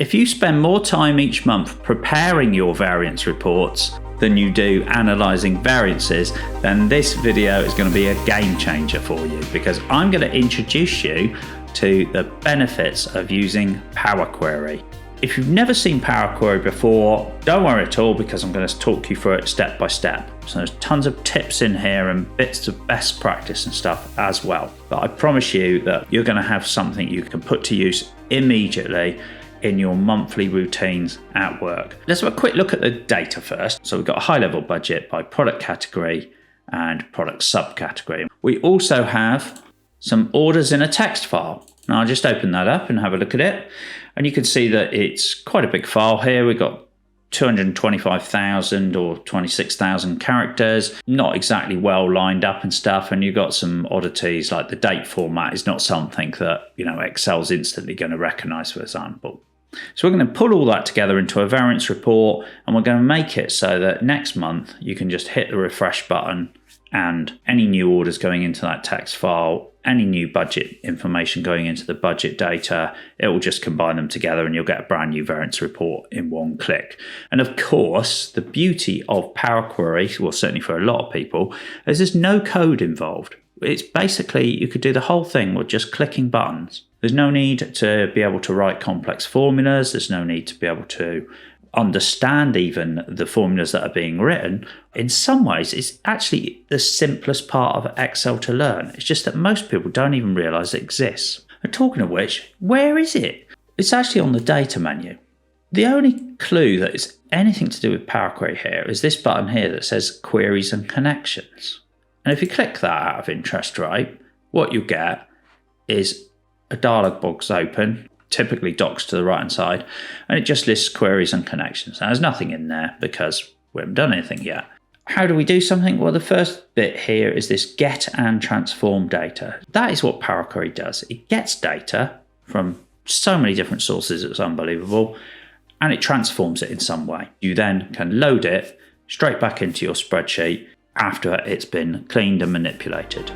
If you spend more time each month preparing your variance reports than you do analysing variances, then this video is going to be a game changer for you, because I'm going to introduce you to the benefits of using Power Query. If you've never seen Power Query before, don't worry at all, because I'm going to talk you through it step by step. So there's tons of tips in here and bits of best practice and stuff as well. But I promise you that you're going to have something you can put to use immediately in your monthly routines at work. Let's have a quick look at the data first. So we've got a high level budget by product category and product subcategory. We also have some orders in a text file. Now I'll just open that up and have a look at it. And you can see that it's quite a big file here. We've got 225,000 or 26,000 characters, not exactly well lined up and stuff. And you've got some oddities like the date format is not something that, Excel's instantly going to recognize, for example. So we're going to pull all that together into a variance report, and we're going to make it so that next month you can just hit the refresh button, and any new orders going into that text file, any new budget information going into the budget data, it will just combine them together and you'll get a brand new variance report in one click. And of course, the beauty of Power Query, well, certainly for a lot of people, is there's no code involved. It's basically, you could do the whole thing with just clicking buttons. There's no need to be able to write complex formulas. There's no need to be able to understand even the formulas that are being written. In some ways, it's actually the simplest part of Excel to learn. It's just that most people don't even realize it exists. And talking of which, where is it? It's actually on the data menu. The only clue that it's anything to do with Power Query here is this button here that says Queries and Connections. And if you click that out of interest, right, what you get is a dialog box open, typically docs to the right hand side, and it just lists queries and connections. Now, there's nothing in there because we haven't done anything yet. How do we do something? Well, the first bit here is this get and transform data. That is what Power Query does. It gets data from so many different sources, it's unbelievable, and it transforms it in some way. You then can load it straight back into your spreadsheet after it's been cleaned and manipulated.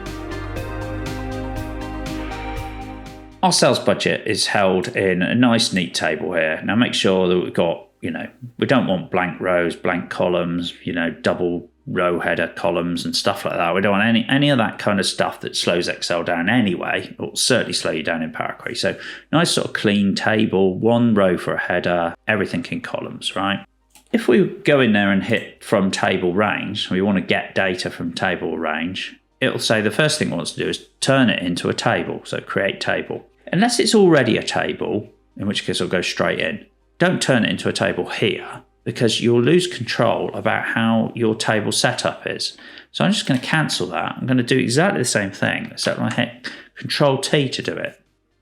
Our sales budget is held in a nice neat table here. Now make sure that we've got, we don't want blank rows, blank columns, double row header columns and stuff like that. We don't want any of that kind of stuff that slows Excel down anyway. It will certainly slow you down in Power Query. So nice sort of clean table, one row for a header, everything in columns, right? If we go in there and hit from table range, we want to get data from table range, it'll say the first thing it wants to do is turn it into a table. So create table. Unless it's already a table, in which case it'll go straight in. Don't turn it into a table here, because you'll lose control about how your table setup is. So I'm just going to cancel that. I'm going to do exactly the same thing, except I hit Control T to do it.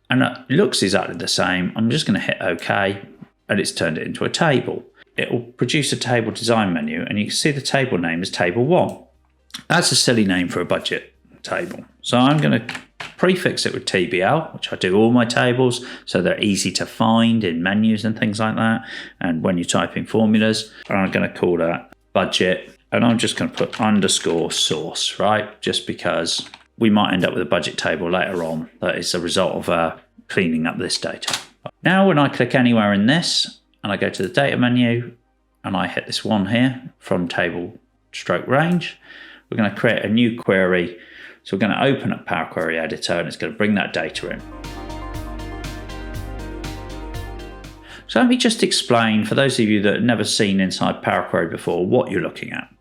And it looks exactly the same. I'm just going to hit OK, and it's turned it into a table. It will produce a table design menu, and you can see the table name is Table 1. That's a silly name for a budget table. So I'm going to prefix it with TBL, which I do all my tables, so they're easy to find in menus and things like that. And when you type in formulas, I'm going to call that budget, and I'm just going to put underscore source, right? Just because we might end up with a budget table later on that is a result of cleaning up this data. Now, when I click anywhere in this, and I go to the data menu, and I hit this one here from table stroke range, we're going to create a new query. So we're going to open up Power Query Editor, and it's going to bring that data in. So let me just explain, for those of you that have never seen inside Power Query before, what you're looking at.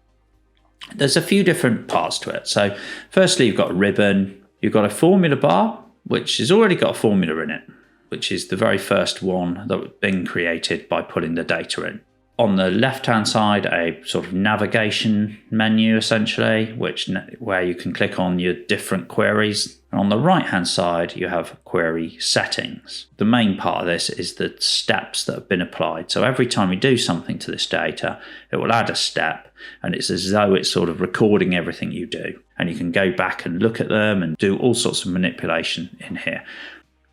There's a few different parts to it. So firstly, you've got a ribbon, you've got a formula bar, which has already got a formula in it, which is the very first one that was being created by putting the data in. On the left-hand side, a sort of navigation menu, essentially, where you can click on your different queries. And on the right-hand side, you have query settings. The main part of this is the steps that have been applied. So every time you do something to this data, it will add a step, and it's as though it's sort of recording everything you do. And you can go back and look at them and do all sorts of manipulation in here.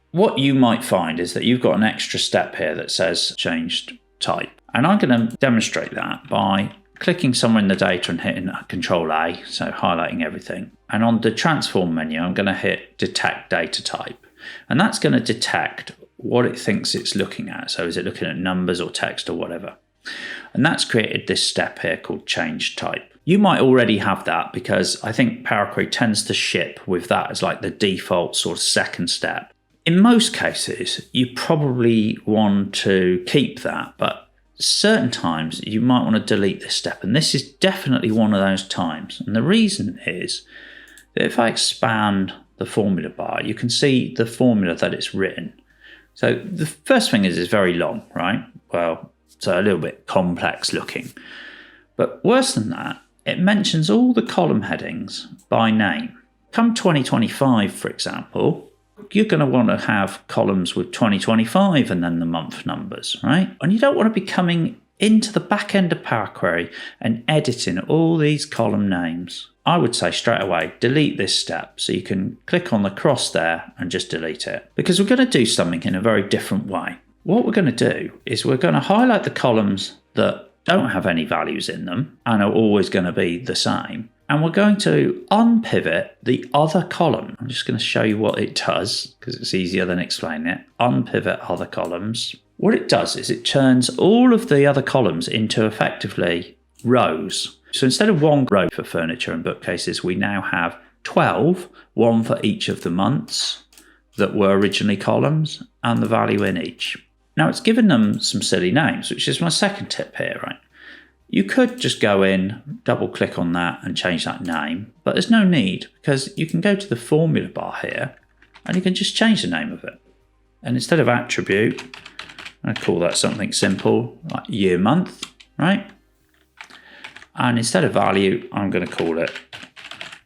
What you might find is that you've got an extra step here that says changed type. And I'm going to demonstrate that by clicking somewhere in the data and hitting Control A, so highlighting everything. And on the transform menu, I'm going to hit detect data type. And that's going to detect what it thinks it's looking at. So is it looking at numbers or text or whatever? And that's created this step here called change type. You might already have that because I think Power Query tends to ship with that as like the default sort of second step. In most cases, you probably want to keep that, but certain times you might want to delete this step. And this is definitely one of those times. And the reason is that if I expand the formula bar, you can see the formula that it's written. So the first thing is it's very long, right? Well, so a little bit complex looking. But worse than that, it mentions all the column headings by name. Come 2025, for example, you're going to want to have columns with 2025 and then the month numbers, right? And you don't want to be coming into the back end of Power Query and editing all these column names. I would say straight away, delete this step. So you can click on the cross there and just delete it. Because we're going to do something in a very different way. What we're going to do is we're going to highlight the columns that don't have any values in them and are always going to be the same. And we're going to unpivot the other column. I'm just going to show you what it does because it's easier than explaining it. Unpivot other columns. What it does is it turns all of the other columns into effectively rows. So instead of one row for furniture and bookcases, we now have 12, one for each of the months that were originally columns and the value in each. Now it's given them some silly names, which is my second tip here, right? You could just go in, double click on that and change that name, but there's no need because you can go to the formula bar here and you can just change the name of it. And instead of attribute, I call that something simple like year month, right? And instead of value, I'm going to call it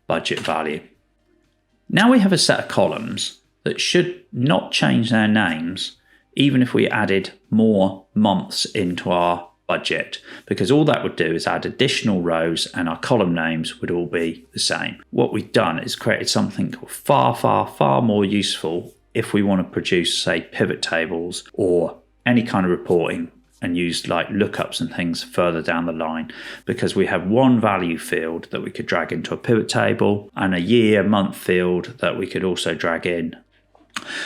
budget value. Now we have a set of columns that should not change their names even if we added more months into our budget, because all that would do is add additional rows and our column names would all be the same. What we've done is created something far more useful if we want to produce, say, pivot tables or any kind of reporting and use like lookups and things further down the line, because we have one value field that we could drag into a pivot table and a year month field that we could also drag in.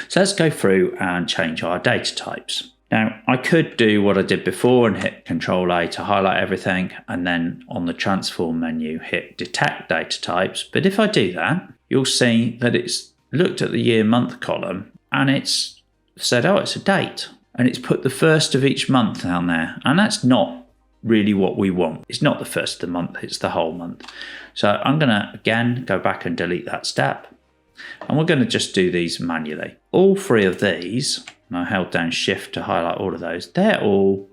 So let's go through and change our data types. Now, I could do what I did before and hit Control A to highlight everything, and then on the transform menu, hit detect data types. But if I do that, you'll see that it's looked at the year month column and it's said, oh, it's a date. And it's put the first of each month down there. And that's not really what we want. It's not the first of the month, it's the whole month. So I'm going to, again, go back and delete that step. And we're going to just do these manually. All three of these, and I held down Shift to highlight all of those, they're all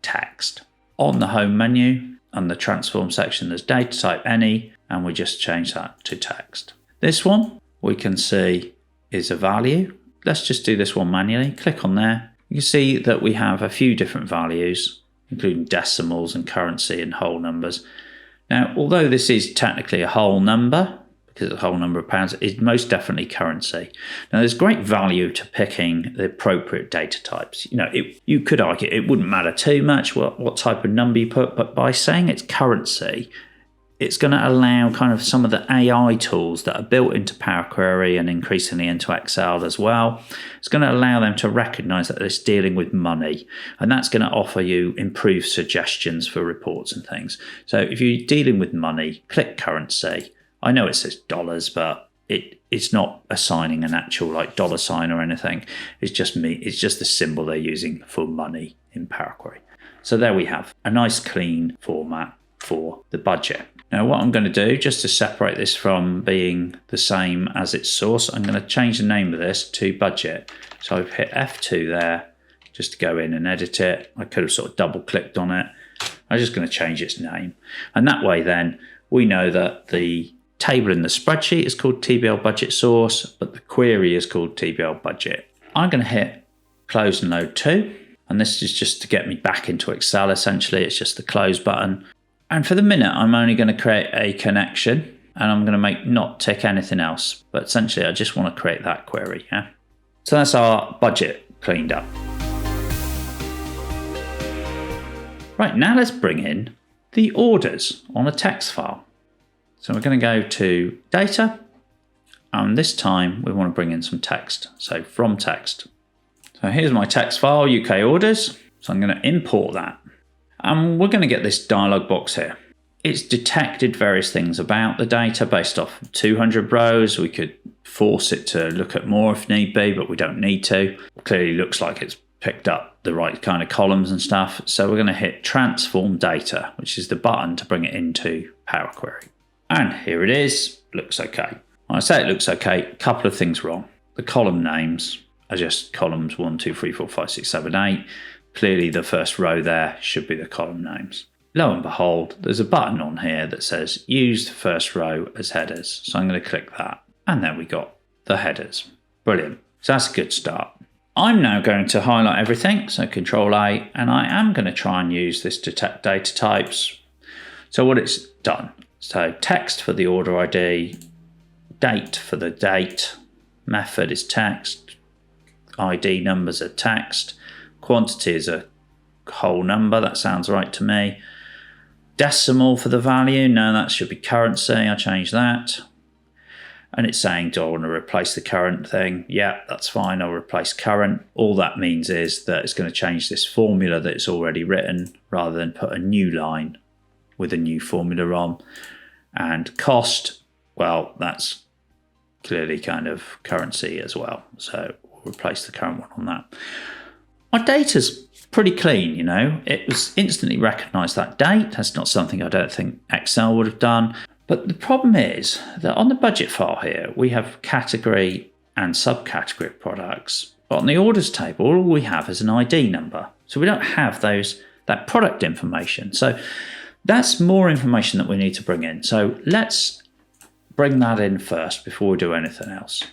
text. On the home menu and the transform section, there's data type any, and we just change that to text. This one we can see is a value. Let's just do this one manually. Click on there. You can see that we have a few different values, including decimals and currency and whole numbers. Now, although this is technically a whole number, because it's a whole number of pounds, it's most definitely currency. Now, there's great value to picking the appropriate data types. You know, you could argue it wouldn't matter too much what type of number you put, but by saying it's currency, it's going to allow kind of some of the AI tools that are built into Power Query and increasingly into Excel as well. It's going to allow them to recognize that it's dealing with money, and that's going to offer you improved suggestions for reports and things. So if you're dealing with money, click currency. I know it says dollars, but it's not assigning an actual like dollar sign or anything. It's just the symbol they're using for money in Power Query. So there we have a nice clean format for the budget. Now what I'm going to do, just to separate this from being the same as its source, I'm going to change the name of this to budget. So I've hit F2 there just to go in and edit it. I could have sort of double clicked on it. I'm just going to change its name. And that way then we know that the table in the spreadsheet is called TBL budget source, but the query is called TBL budget. I'm going to hit close and load to, and this is just to get me back into Excel. Essentially, it's just the close button. And for the minute, I'm only going to create a connection, and I'm going to not tick anything else. But essentially, I just want to create that query. Yeah. So that's our budget cleaned up. Right, now let's bring in the orders on a text file. So we're going to go to data, and this time we want to bring in some text. So from text. So So here's my text file, UK orders. So I'm going to import that. And we're going to get this dialog box here. It's detected various things about the data based off of 200 rows. We could force it to look at more if need be, but we don't need to. Clearly looks like it's picked up the right kind of columns and stuff. So we're going to hit transform data, which is the button to bring it into Power Query. And here it is. Looks okay. When I say it looks okay, a couple of things wrong. The column names are just columns 1, 2, 3, 4, 5, 6, 7, 8. Clearly the first row there should be the column names. Lo and behold, there's a button on here that says use the first row as headers. So I'm going to click that. And then we got the headers. Brilliant. So that's a good start. I'm now going to highlight everything. So Control A, and I am going to try and use this detect data types. So what it's done. So text for the order ID, date for the date, method is text, ID numbers are text, quantity is a whole number, that sounds right to me. Decimal for the value, no, that should be currency, I change that. And it's saying, do I want to replace the current thing? Yeah, that's fine, I'll replace current. All that means is that it's going to change this formula that it's already written rather than put a new line with a new formula on. And cost, well, that's clearly kind of currency as well. So we'll replace the current one on that. My data's pretty clean, you know. It was instantly recognised that date. That's not something I don't think Excel would have done. But the problem is that on the budget file here, we have category and subcategory products. But on the orders table, all we have is an ID number. So we don't have that product information. So that's more information that we need to bring in. So let's bring that in first before we do anything else.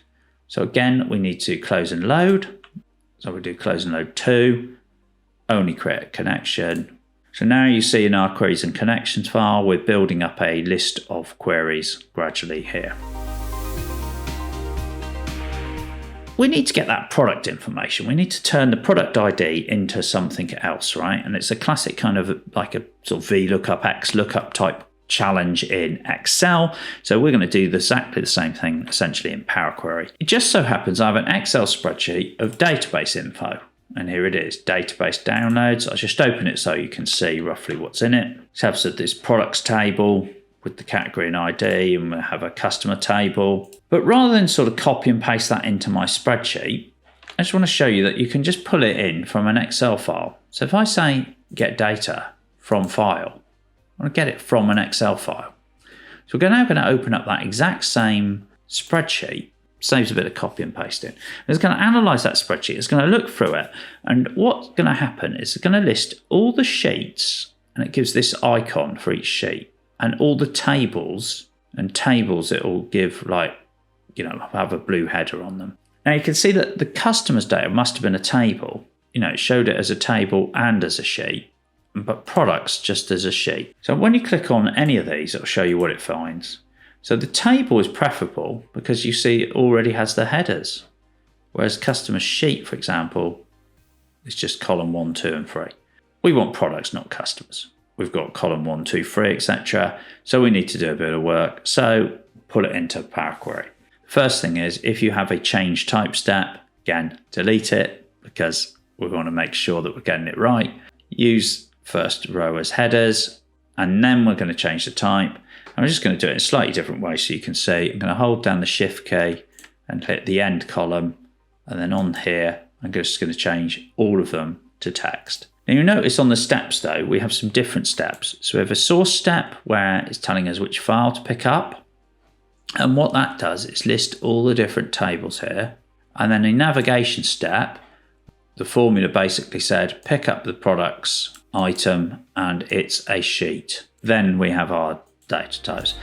So again, we need to close and load. So we do close and load 2, only create a connection. So now you see in our queries and connections file, we're building up a list of queries gradually here. We need to get that product information. We need to turn the product ID into something else, right? And it's a classic kind of like a sort of VLOOKUP, XLOOKUP type challenge in Excel. So we're going to do exactly the same thing essentially in Power Query. It just so happens I have an Excel spreadsheet of database info. And here it is, database downloads. I'll just open it so you can see roughly what's in it. So have this products table with the category and ID, and we'll have a customer table. But rather than sort of copy and paste that into my spreadsheet, I just want to show you that you can just pull it in from an Excel file. So if I say get data from file, I want to get it from an Excel file. So we're now going to open up that exact same spreadsheet, saves a bit of copy and pasting. It's going to analyze that spreadsheet. It's going to look through it. And what's going to happen is it's going to list all the sheets, and it gives this icon for each sheet, and all the tables, and tables it will give like, you know, have a blue header on them. Now you can see that the customer's data must have been a table. You know, it showed it as a table and as a sheet, but products just as a sheet. So when you click on any of these, it'll show you what it finds. So the table is preferable because you see it already has the headers, whereas customer sheet, for example, is just column 1, 2, and 3. We want products, not customers. We've got column 1, 2, 3, etc. So we need to do a bit of work. So put it into Power Query. First thing is, if you have a change type step, again, delete it because we want to make sure that we're getting it right. Use first row as headers, and then we're going to change the type. I'm just going to do it in a slightly different way so you can see. I'm going to hold down the Shift key and hit the end column, and then on here, I'm just going to change all of them to text. Now you'll notice on the steps though, we have some different steps. So we have a source step where it's telling us which file to pick up. And what that does is list all the different tables here. And then a navigation step, the formula basically said, pick up the products item and it's a sheet. Then we have our data types.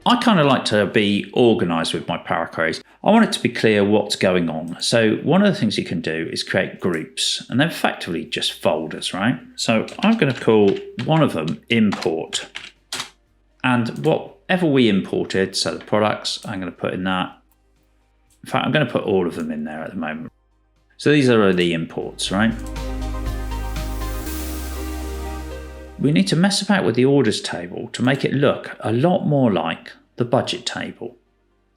I kind of like to be organized with my Power Queries. I want it to be clear what's going on. So one of the things you can do is create groups, and they're effectively just folders, right? So I'm going to call one of them import. And whatever we imported, so the products, I'm going to put in that. In fact, I'm going to put all of them in there at the moment. So these are the imports, right? We need to mess about with the orders table to make it look a lot more like the budget table.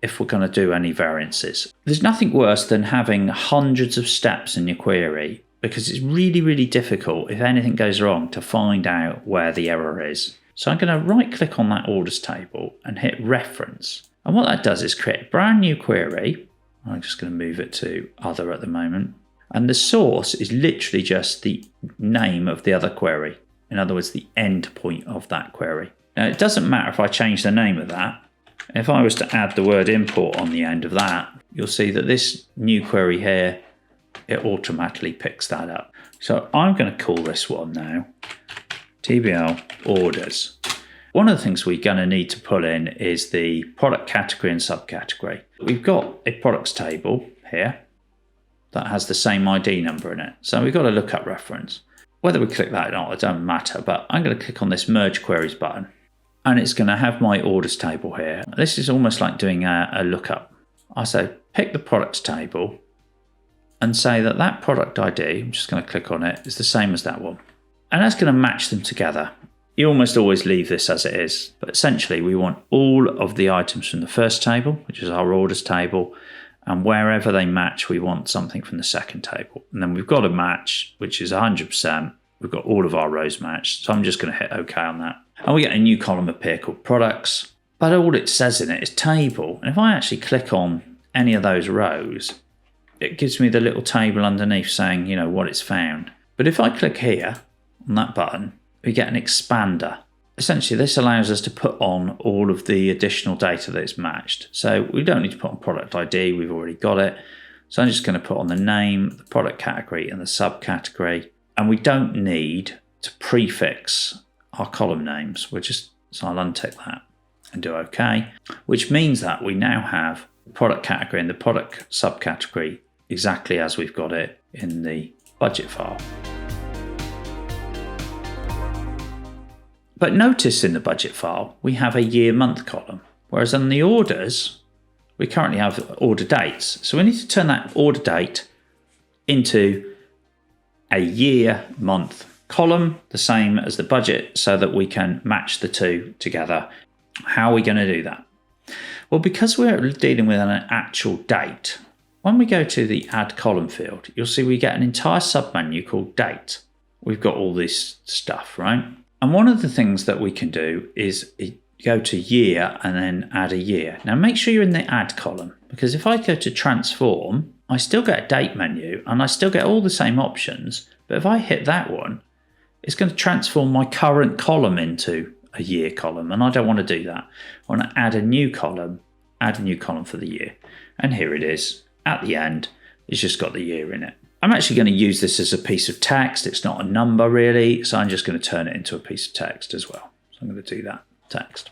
if we're going to do any variances. There's nothing worse than having hundreds of steps in your query, because it's really, really difficult if anything goes wrong to find out where the error is. So I'm going to right click on that orders table and hit reference. And what that does is create a brand new query. I'm just going to move it to other at the moment. And the source is literally just the name of the other query. In other words, the end point of that query. Now, it doesn't matter if I change the name of that. If I was to add the word import on the end of that, you'll see that this new query here, it automatically picks that up. So I'm going to call this one now TBL orders. One of the things we're going to need to pull in is the product category and subcategory. We've got a products table here that has the same ID number in it. So we've got a lookup reference. Whether we click that or not, it doesn't matter, but I'm going to click on this merge queries button and it's going to have my orders table here. This is almost like doing a lookup. I say pick the products table and say that that product ID, I'm just going to click on it, is the same as that one. And that's going to match them together. You almost always leave this as it is, but essentially we want all of the items from the first table, which is our orders table, and wherever they match, we want something from the second table. And then we've got a match, which is 100%. We've got all of our rows matched. So I'm just going to hit OK on that. And we get a new column appear called products, but all it says in it is table. And if I actually click on any of those rows, it gives me the little table underneath saying, you know, what it's found. But if I click here on that button, we get an expander. Essentially, this allows us to put on all of the additional data that is matched. So we don't need to put on product ID, we've already got it. So I'm just going to put on the name, the product category and the subcategory. And we don't need to prefix our column names. So I'll untick that and do OK, which means that we now have the product category and the product subcategory exactly as we've got it in the budget file. But notice in the budget file, we have a year-month column, whereas on the orders, we currently have order dates. So we need to turn that order date into a year-month column, the same as the budget, so that we can match the two together. How are we going to do that? Well, because we're dealing with an actual date, when we go to the Add Column field, you'll see we get an entire submenu called Date. We've got all this stuff, right? And one of the things that we can do is go to year and then add a year. Now make sure you're in the add column, because if I go to transform, I still get a date menu and I still get all the same options. But if I hit that one, it's going to transform my current column into a year column. And I don't want to do that. I want to add a new column for the year. And here it is at the end. It's just got the year in it. I'm actually going to use this as a piece of text. It's not a number really, so I'm just going to turn it into a piece of text as well. So I'm going to do that, text.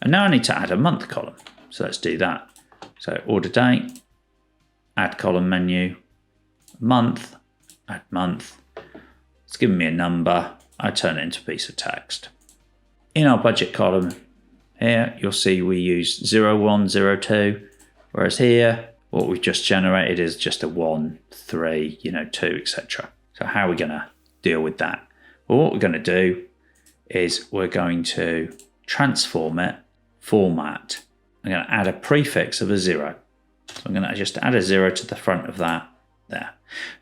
And now I need to add a month column. So let's do that. So order date, add column menu, month, add month. It's given me a number. I turn it into a piece of text. In our budget column here, you'll see we use 01, 02, whereas here, what we've just generated is just a 1, 3, 2, etc. So how are we going to deal with that? Well, what we're going to do is we're going to transform it, format. I'm going to add a prefix of a 0. So I'm going to just add a 0 to the front of that there.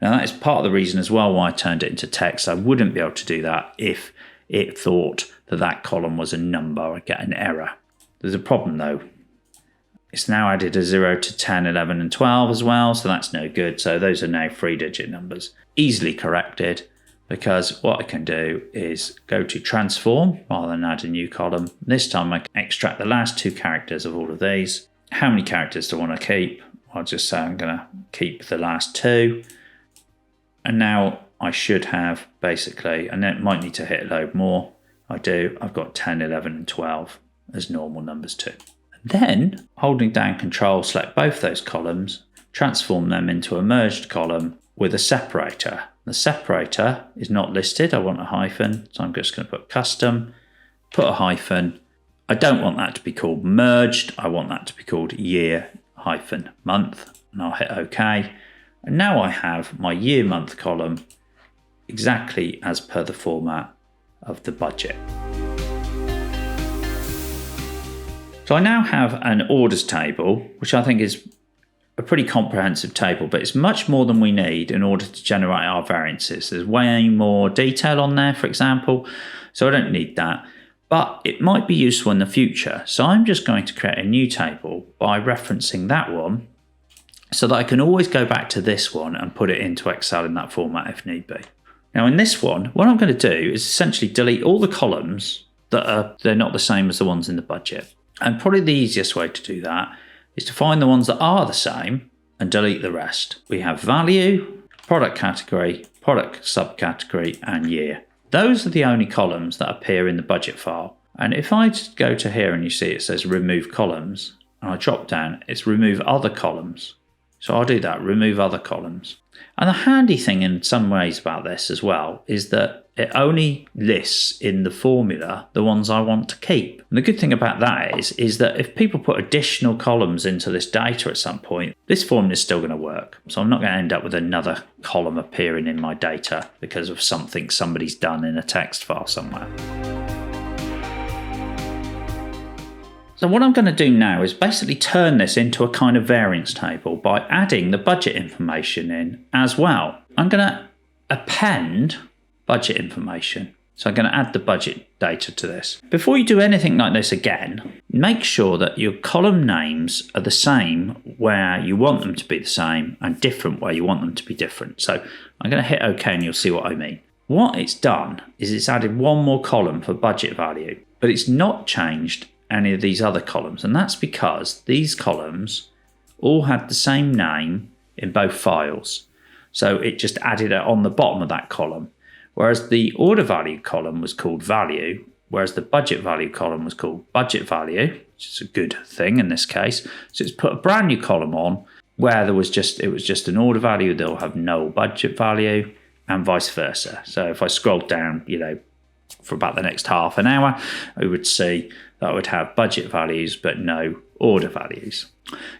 Now that is part of the reason as well why I turned it into text. I wouldn't be able to do that if it thought that that column was a number. I'd get an error. There's a problem though. It's now added a 0 to 10, 11 and 12 as well, so that's no good. So those are now 3-digit numbers. Easily corrected, because what I can do is go to transform rather than add a new column. This time I can extract the last 2 characters of all of these. How many characters do I want to keep? I'll just say I'm going to keep the last 2. And now I should have basically, and it might need to hit load more. I do. I've got 10, 11 and 12 as normal numbers too. Then, holding down Control, select both those columns, transform them into a merged column with a separator. The separator is not listed. I want a hyphen, so I'm just going to put custom, put a hyphen. I don't want that to be called merged. I want that to be called year-month, and I'll hit OK. And now I have my year-month column exactly as per the format of the budget. So I now have an orders table, which I think is a pretty comprehensive table, but it's much more than we need in order to generate our variances. There's way more detail on there, for example, so I don't need that. But it might be useful in the future. So I'm just going to create a new table by referencing that one so that I can always go back to this one and put it into Excel in that format if need be. Now in this one, what I'm going to do is essentially delete all the columns they're not the same as the ones in the budget. And probably the easiest way to do that is to find the ones that are the same and delete the rest. We have value, product category, product subcategory, and year. Those are the only columns that appear in the budget file. And if I just go to here and you see it says remove columns, and I drop down, it's remove other columns. So I'll do that, remove other columns. And the handy thing in some ways about this as well is that it only lists in the formula the ones I want to keep. And the good thing about that is that if people put additional columns into this data at some point, this formula is still going to work. So I'm not going to end up with another column appearing in my data because of something somebody's done in a text file somewhere. So what I'm going to do now is basically turn this into a kind of variance table by adding the budget information in as well. I'm going to append budget information. So I'm going to add the budget data to this. Before you do anything like this again, make sure that your column names are the same where you want them to be the same and different where you want them to be different. So I'm going to hit OK and you'll see what I mean. What it's done is it's added one more column for budget value, but it's not changed any of these other columns, and that's because these columns all had the same name in both files. So it just added it on the bottom of that column, whereas the order value column was called value, whereas the budget value column was called budget value, which is a good thing in this case. So it's put a brand new column on where it was just an order value, they'll have no budget value, and vice versa. So if I scroll down, for about the next half an hour, I would see that would have budget values but no order values.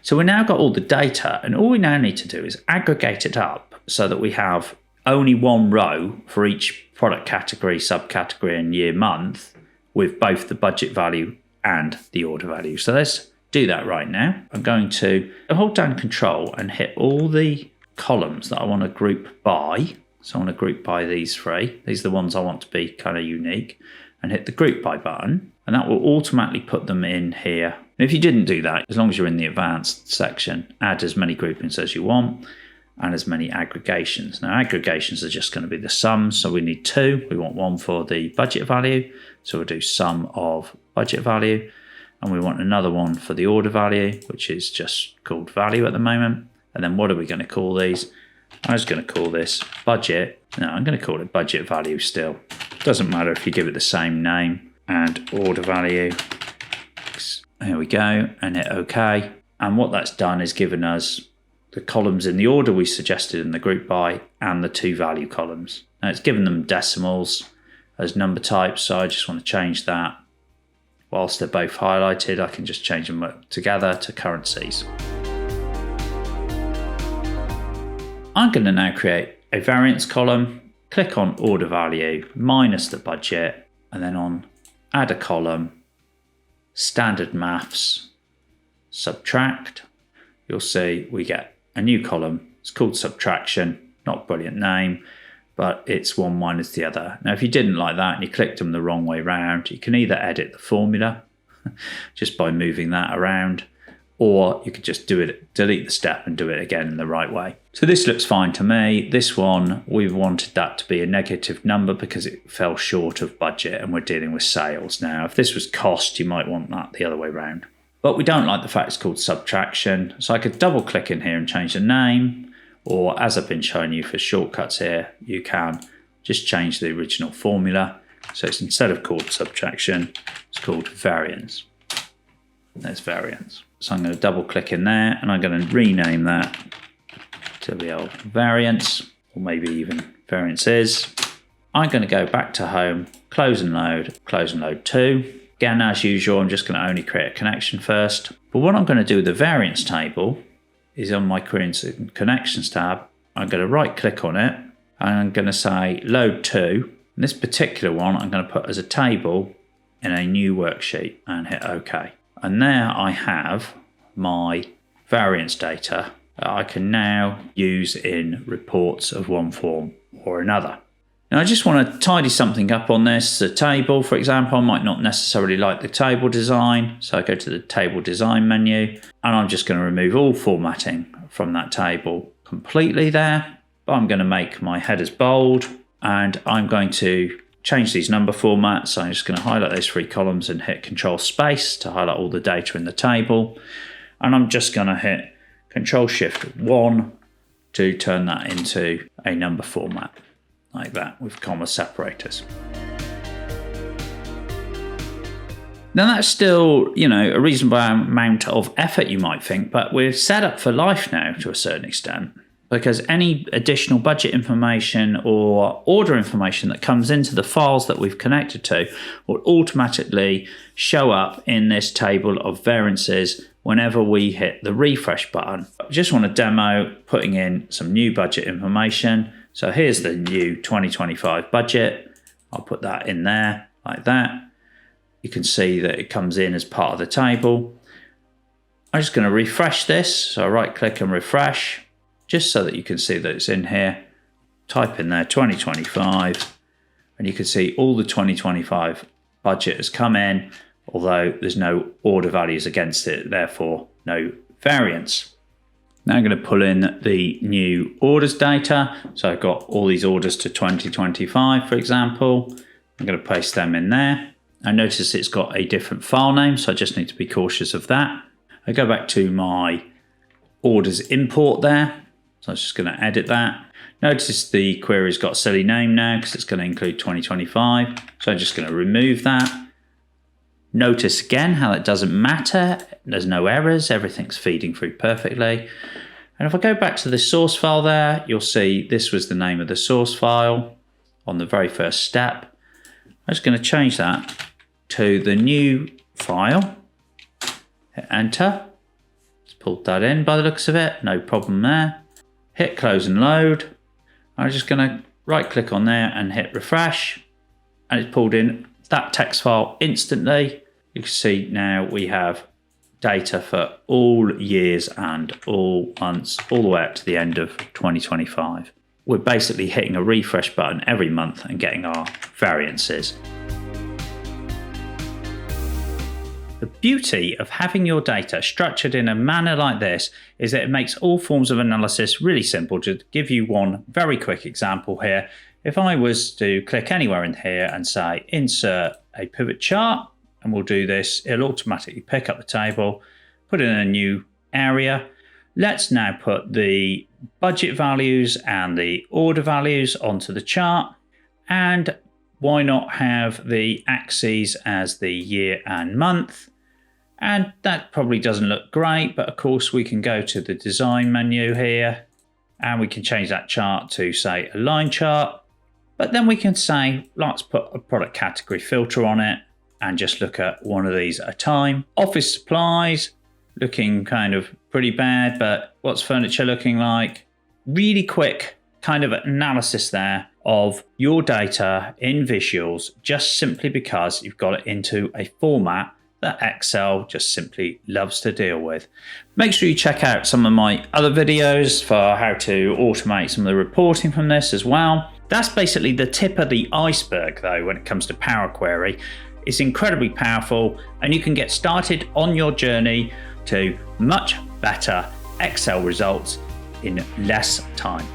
So we now got all the data, and all we now need to do is aggregate it up so that we have only one row for each product category, subcategory, and year month with both the budget value and the order value. So let's do that right now. I'm going to hold down Control and hit all the columns that I want to group by. So I want to group by these three. These are the ones I want to be kind of unique, and hit the group by button, and that will automatically put them in here. And if you didn't do that, as long as you're in the advanced section, add as many groupings as you want and as many aggregations. Now aggregations are just going to be the sums, so we need two. We want one for the budget value, so we'll do sum of budget value, and we want another one for the order value, which is just called value at the moment. And then what are we going to call these? I was going to call this budget. No, I'm going to call it budget value still. Doesn't matter if you give it the same name, and order value. Here we go, and hit OK. And what that's done is given us the columns in the order we suggested in the group by and the two value columns. Now it's given them decimals as number types, so I just want to change that. Whilst they're both highlighted, I can just change them together to currencies. I'm going to now create a variance column, click on order value minus the budget, and then on add a column, standard maths, subtract. You'll see we get a new column. It's called subtraction, not a brilliant name, but it's one minus the other. Now, if you didn't like that and you clicked them the wrong way around, you can either edit the formula just by moving that around, or you could just delete the step and do it again in the right way. So this looks fine to me. This one, we wanted that to be a negative number because it fell short of budget and we're dealing with sales. Now, if this was cost, you might want that the other way around. But we don't like the fact it's called subtraction. So I could double click in here and change the name, or as I've been showing you for shortcuts here, you can just change the original formula. So it's instead of called subtraction, it's called variance. There's variance. So I'm going to double click in there and I'm going to rename that to the old variance, or maybe even variances. I'm going to go back to home, close and load 2. Again, as usual, I'm just going to only create a connection first. But what I'm going to do with the variance table is on my Queries and Connections tab, I'm going to right click on it and I'm going to say load 2. And this particular one I'm going to put as a table in a new worksheet and hit OK. And there I have my variance data that I can now use in reports of one form or another. Now I just want to tidy something up on this. The table, for example, I might not necessarily like the table design. So I go to the table design menu and I'm just going to remove all formatting from that table completely there. But I'm going to make my headers bold and I'm going to change these number formats. So I'm just going to highlight those 3 columns and hit Control Space to highlight all the data in the table. And I'm just going to hit Control Shift 1 to turn that into a number format. Like that, with comma separators. Now that's still, a reasonable amount of effort, you might think, but we're set up for life now to a certain extent, because any additional budget information or order information that comes into the files that we've connected to will automatically show up in this table of variances whenever we hit the refresh button. I just want to demo putting in some new budget information. So here's the new 2025 budget. I'll put that in there like that. You can see that it comes in as part of the table. I'm just going to refresh this. So I right click and refresh just so that you can see that it's in here. Type in there 2025 and you can see all the 2025 budget has come in, although there's no order values against it, therefore no variance. Now I'm going to pull in the new orders data. So I've got all these orders to 2025, for example. I'm going to paste them in there. I notice it's got a different file name, so I just need to be cautious of that. I go back to my orders import there. So I'm just going to edit that. Notice the query's got a silly name now because it's going to include 2025. So I'm just going to remove that. Notice again how it doesn't matter. There's no errors. Everything's feeding through perfectly. And if I go back to the source file there, you'll see this was the name of the source file on the very first step. I'm just going to change that to the new file. Hit enter. Just pulled that in by the looks of it. No problem there. Hit close and load. I'm just going to right click on there and hit refresh. And it's pulled in that text file instantly. You can see now we have data for all years and all months, all the way up to the end of 2025. We're basically hitting a refresh button every month and getting our variances. The beauty of having your data structured in a manner like this is that it makes all forms of analysis really simple. To give you one very quick example here, if I was to click anywhere in here and say insert a pivot chart, and we'll do this, it'll automatically pick up the table, put it in a new area. Let's now put the budget values and the order values onto the chart. And why not have the axes as the year and month? And that probably doesn't look great, but of course we can go to the design menu here and we can change that chart to say a line chart. But then we can say, let's put a product category filter on it and just look at one of these at a time. Office supplies, looking kind of pretty bad, but what's furniture looking like? Really quick kind of analysis there of your data in visuals, just simply because you've got it into a format that Excel just simply loves to deal with. Make sure you check out some of my other videos for how to automate some of the reporting from this as well. That's basically the tip of the iceberg though when it comes to Power Query. It's incredibly powerful and you can get started on your journey to much better Excel results in less time.